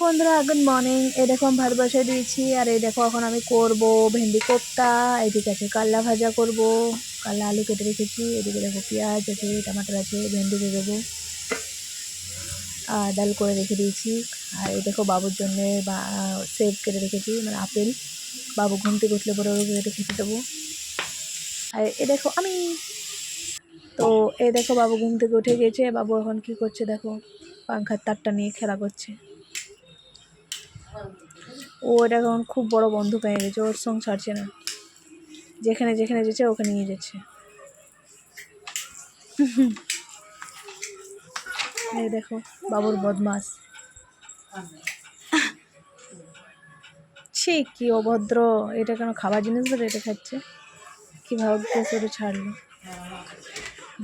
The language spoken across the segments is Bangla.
বন্ধুরা গুড মর্নিং। এই দেখো আমি ভাত বসাই দিয়েছি আর এই দেখো এখন আমি করব ভেন্ডি কোপ্তা। এদিকে আছে কাল্লা ভাজা করব, কাল্লা আলু কেটে রেখেছি। এদিকে দেখো পেঁয়াজ আছে, টমাটোর আছে, ভেন্ডি দিয়ে দেবো আর ডাল করে রেখে দিয়েছি। আর এই দেখো বাবুর জন্যে সেব কেটে রেখেছি, মানে আপেল। বাবু ঘুম থেকে উঠলে পরে ওকে কেটে খেতে দেবো। আর এই দেখো আমি তো এই দেখো বাবু ঘুম থেকে উঠে গেছে। বাবু এখন কি করছে দেখো, পাংখার তারটা নিয়ে খেলা করছে। ও এটা এখন খুব বড় বন্ধু পেয়ে গেছে, ওর সঙ্গে ছাড়ছে না, যেখানে যেখানে যেছে ওখানে নিয়ে যাচ্ছে। এই দেখো বাবুর বদমাস। ছি কি অভদ্র, এটা কেন খাবার জিনিস বলে এটা খাচ্ছে। কীভাবে করে ছাড়লো,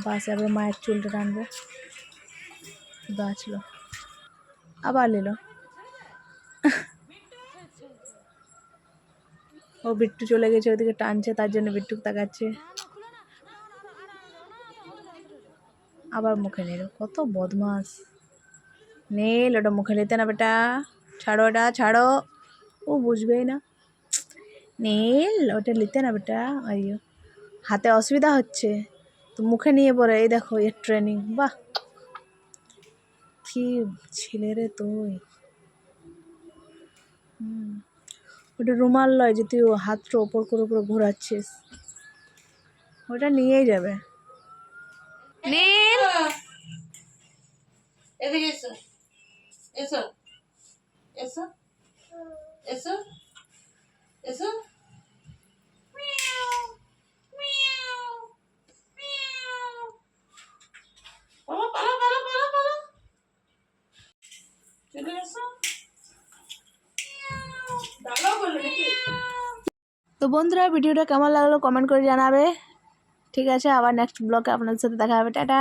বাস এবার মায়ের চুলটা টানবে, বাঁচলো আবার নিল। ও বিট্টু চলে গেছে ওদিকে টানছে, তার জন্য বিট্টু তাকাচ্ছে, আবার মুখে নিল। কত বদমাস নীল, ওটা মুখে নিতে না বেটা, ছাড়ো ওটা ছাড়ো। ও বুঝবেই না নীল, ওটা নিতে না বেটা। আইয়ো হাতে অসুবিধা হচ্ছে তো মুখে নিয়ে পড়ে। এই দেখো এর ট্রেনিং, বাহ কি ছেলে রে তুই। ওটা রুমাল লয় যে তুই হাতটা ওপর করে উপরে ঘোরাচ্ছিস, ওটা নিয়েই যাবে। নীল এদিকে এসো, এসো, এসো, এসো, এসো। পালা, পালা, পালা, পালা, পালা। চলে এসো। দাঁড়াও বলে নাকি? তো বন্ধুরা ভিডিওটা কেমন লাগলো কমেন্ট করে জানাবে। ঠিক আছে, আবার নেক্সট ব্লগে আপনাদের সাথে দেখা হবে। টাটা।